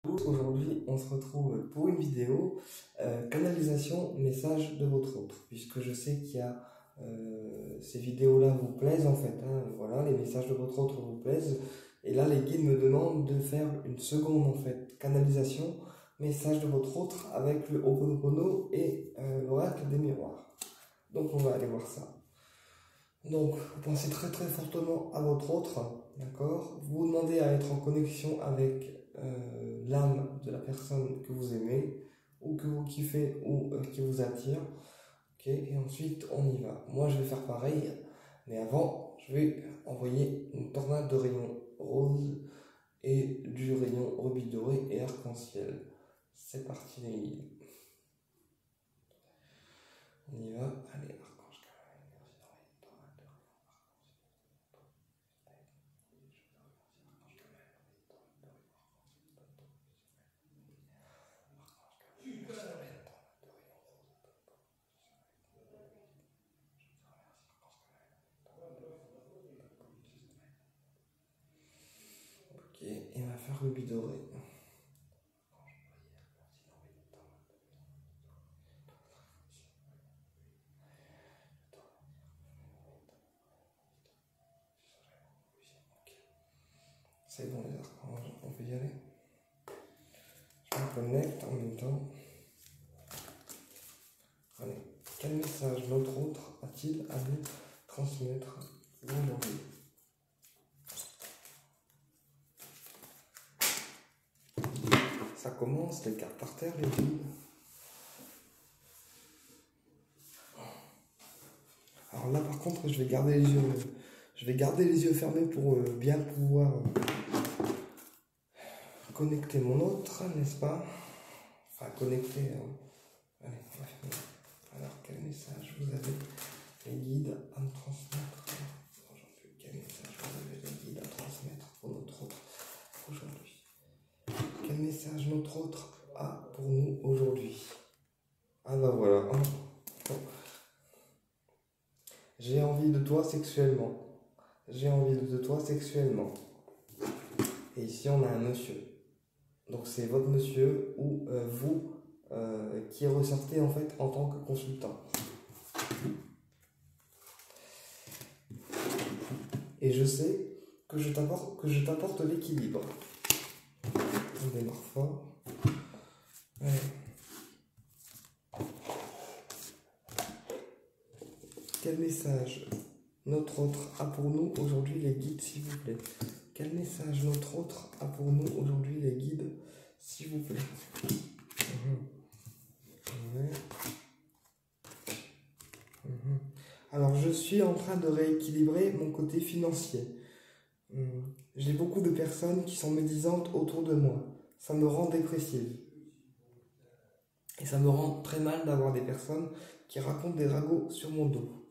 Aujourd'hui, on se retrouve pour une vidéo canalisation message de votre autre, puisque je sais qu'il y a ces vidéos-là vous plaisent en fait, hein, voilà, les messages de votre autre vous plaisent, et là les guides me demandent de faire une seconde en fait, canalisation message de votre autre avec le Ho'oponopono et l'oracle des miroirs. Donc on va aller voir ça. Donc vous pensez très très fortement à votre autre, d'accord? Vous vous demandez à être en connexion avec l'âme de la personne que vous aimez, ou que vous kiffez, ou qui vous attire. Ok, et ensuite on y va. Moi je vais faire pareil, mais avant je vais envoyer une tornade de rayons roses et du rayon rubis doré et arc-en-ciel. C'est parti les guides. On y va, allez. Ok, et on va faire rubis doré. C'est bon les archanges, on peut y aller. Je me connecte en même temps. Allez, quel message notre autre a-t-il à nous transmettre aujourd'hui? Ça commence, les cartes par terre, les guides. Alors là par contre je vais garder les yeux fermés pour bien pouvoir connecter mon autre, n'est-ce pas? Enfin connecter. Allez, on va fermer. Alors quel message vous avez les guides à me transmettre aujourd'hui? Quel message vous avez les guides à transmettre pour notre autre aujourd'hui? Quel message notre autre a pour nous aujourd'hui? Ah bah voilà. J'ai envie de toi sexuellement. J'ai envie de toi sexuellement. Et ici on a un monsieur. Donc c'est votre monsieur ou vous qui ressortez en fait en tant que consultant. Et je sais que je t'apporte l'équilibre. On démarre fort. Ouais. Quel message notre autre a pour nous aujourd'hui les guides, s'il vous plaît? Quel message notre autre a pour nous aujourd'hui les guides, s'il vous plaît? Ouais. Alors je suis en train de rééquilibrer mon côté financier. J'ai beaucoup de personnes qui sont médisantes autour de moi. Ça me rend dépressive. Et ça me rend très mal d'avoir des personnes qui racontent des ragots sur mon dos.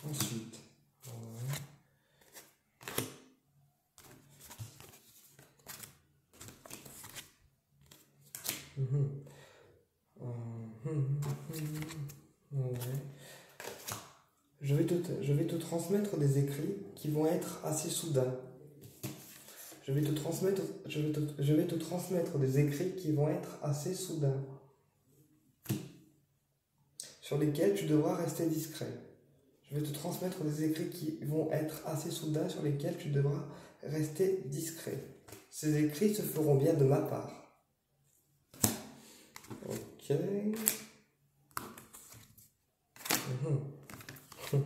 Ensuite, je vais te transmettre des écrits qui vont être assez soudains. Je vais te transmettre des écrits qui vont être assez soudains, sur lesquels tu devras rester discret. Je vais te transmettre des écrits qui vont être assez soudains, sur lesquels tu devras rester discret. Ces écrits se feront bien de ma part. Ok. Ok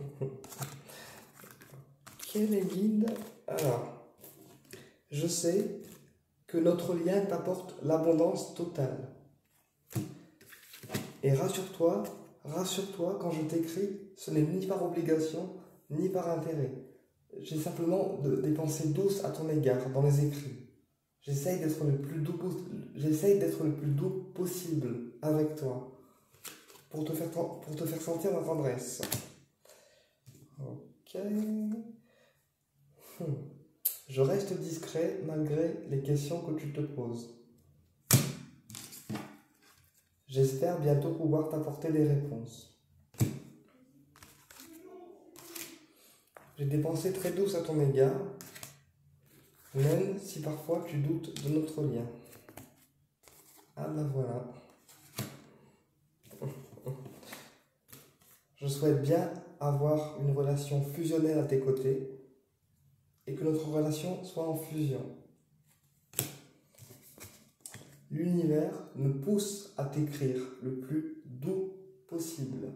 les guides. Alors, je sais que notre lien t'apporte l'abondance totale. Et rassure-toi, quand je t'écris, ce n'est ni par obligation, ni par intérêt. J'ai simplement des pensées douces à ton égard dans les écrits. J'essaye d'être le plus doux possible avec toi, pour te faire sentir ma tendresse. Ok. Je reste discret malgré les questions que tu te poses. J'espère bientôt pouvoir t'apporter des réponses. J'ai des pensées très douces à ton égard, même si parfois tu doutes de notre lien. Ah ben voilà. Je souhaite bien avoir une relation fusionnelle à tes côtés et que notre relation soit en fusion. L'univers me pousse à t'écrire le plus doux possible.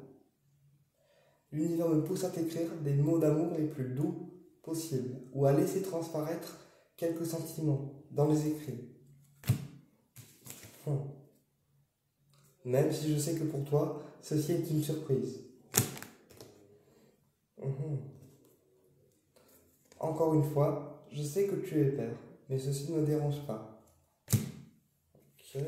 L'univers me pousse à t'écrire des mots d'amour les plus doux possibles ou à laisser transparaître quelques sentiments dans les écrits. Même si je sais que pour toi, ceci est une surprise. Encore une fois, je sais que tu es père, mais ceci ne me dérange pas. Ok.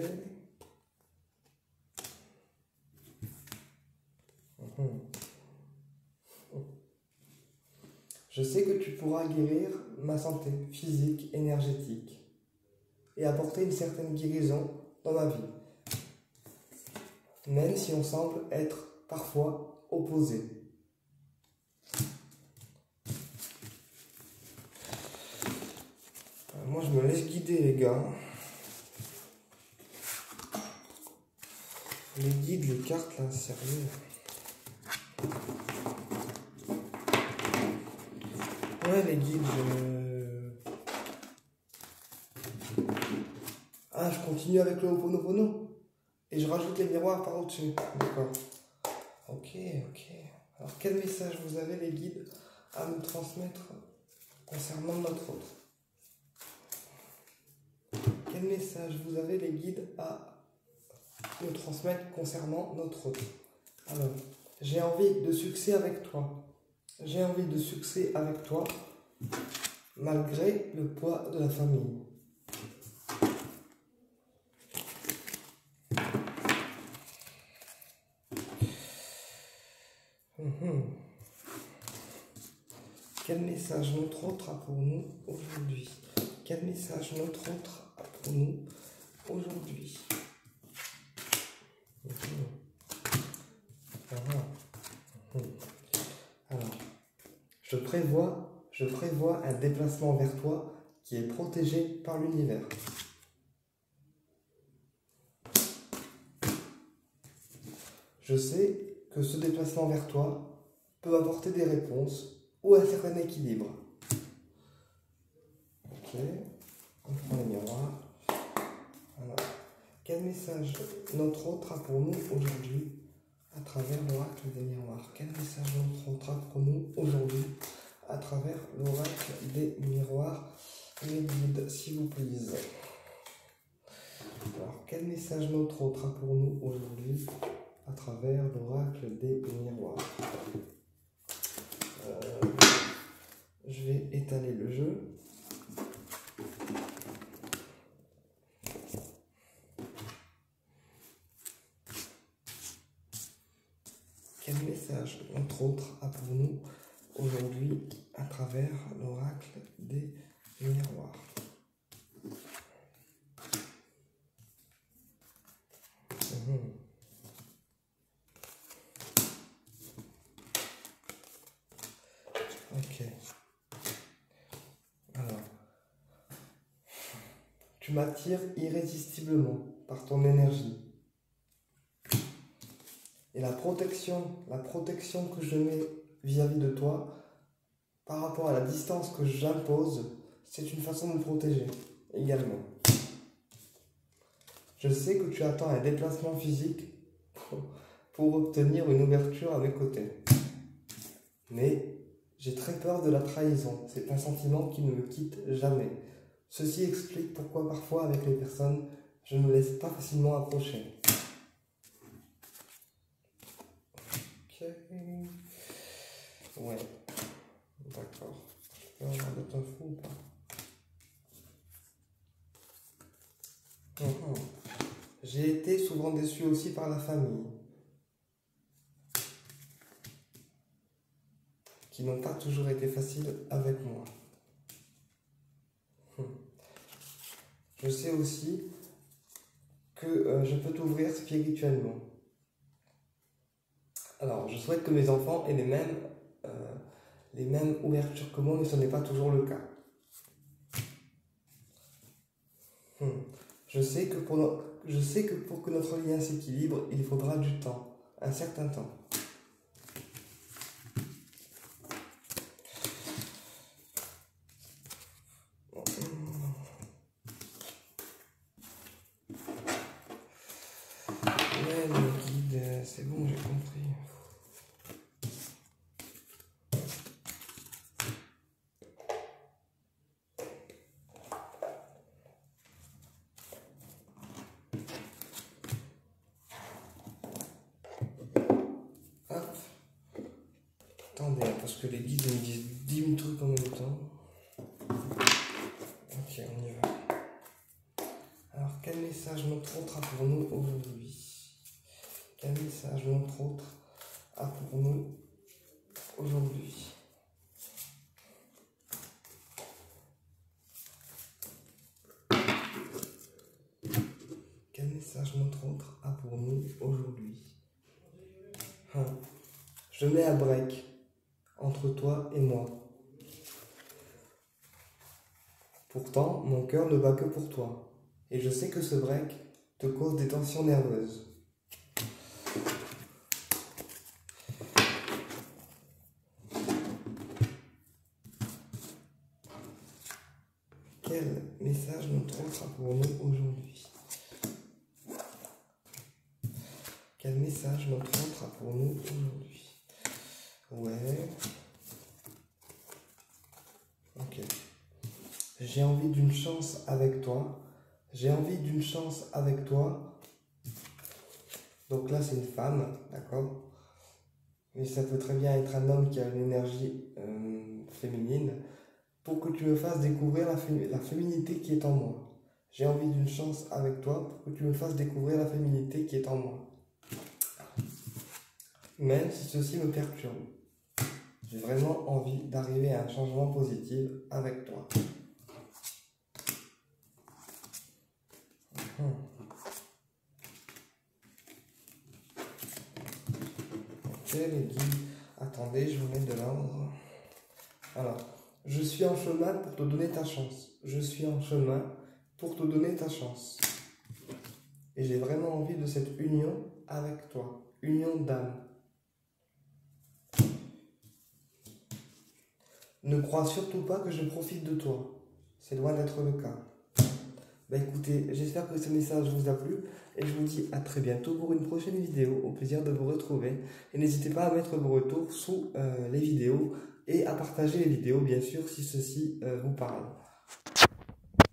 Je sais que tu pourras guérir ma santé physique, énergétique et apporter une certaine guérison dans ma vie, même si on semble être parfois opposés. Moi, je me laisse guider, les gars. Les guides, les cartes, là, sérieux. Ouais, les guides, Ah, je continue avec le Ho'oponopono. Et je rajoute les miroirs par au-dessus. D'accord. Ok. Alors, quel message vous avez, les guides, à nous transmettre concernant notre autre? Quel message vous avez, les guides, à nous transmettre concernant notre autre? Alors, j'ai envie de succès avec toi. J'ai envie de succès avec toi, malgré le poids de la famille. Quel message notre autre a pour nous aujourd'hui? Quel message notre autre a pour nous aujourd'hui? Alors, je prévois un déplacement vers toi qui est protégé par l'univers. Je sais que ce déplacement vers toi peut apporter des réponses ou un certain équilibre. Ok, on prend les miroirs. Alors, quel message notre autre a pour nous aujourd'hui à travers l'oracle des miroirs? Quel message notre autre a pour nous aujourd'hui à travers l'oracle des miroirs? Les guides, s'il vous plaît. Alors, quel message notre autre a pour nous aujourd'hui à travers l'oracle des miroirs? Je vais étaler le jeu. Quel message notre autre a pour nous aujourd'hui à travers l'oracle des miroirs? Ok. Alors, tu m'attires irrésistiblement par ton énergie. Et la protection que je mets vis-à-vis de toi, par rapport à la distance que j'impose, c'est une façon de me protéger également. Je sais que tu attends un déplacement physique pour obtenir une ouverture à mes côtés. Mais j'ai très peur de la trahison. C'est un sentiment qui ne me quitte jamais. Ceci explique pourquoi parfois avec les personnes, je ne me laisse pas facilement approcher. Ok. Ouais. D'accord. Je peux avoir d'autres infos ou pas? J'ai été souvent déçu aussi par la famille, qui n'ont pas toujours été faciles avec moi. Je sais aussi que je peux t'ouvrir spirituellement. Alors, je souhaite que mes enfants aient les mêmes ouvertures que moi, mais ce n'est pas toujours le cas. Je sais que pour que notre lien s'équilibre, il faudra du temps, un certain temps. Ouais, le guide, c'est bon, j'ai compris. Hop. Attendez, parce que les guides me disent 10 000 trucs en même temps. Ok, on y va. Alors, quel message notre autre a pour nous aujourd'hui? Quel message notre autre a pour nous aujourd'hui? Quel message notre autre a pour nous aujourd'hui? Je mets un break entre toi et moi. Pourtant, mon cœur ne bat que pour toi. Et je sais que ce break te cause des tensions nerveuses. Quel message notre autre a pour nous aujourd'hui? Quel message notre autre a pour nous aujourd'hui? Ouais. Ok. J'ai envie d'une chance avec toi. J'ai envie d'une chance avec toi. Donc là, c'est une femme, d'accord? Mais ça peut très bien être un homme qui a une énergie féminine. Pour que tu me fasses découvrir la féminité qui est en moi. J'ai envie d'une chance avec toi pour que tu me fasses découvrir la féminité qui est en moi. Même si ceci me perturbe. J'ai vraiment envie d'arriver à un changement positif avec toi. Ok les guides, attendez, je vous mets de l'ordre. Alors, je suis en chemin pour te donner ta chance. Je suis en chemin pour te donner ta chance. Et j'ai vraiment envie de cette union avec toi. Union d'âme. Ne crois surtout pas que je profite de toi. C'est loin d'être le cas. Bah écoutez, j'espère que ce message vous a plu et je vous dis à très bientôt pour une prochaine vidéo. Au plaisir de vous retrouver. Et n'hésitez pas à mettre vos retours sous les vidéos et à partager les vidéos bien sûr si ceci vous parle.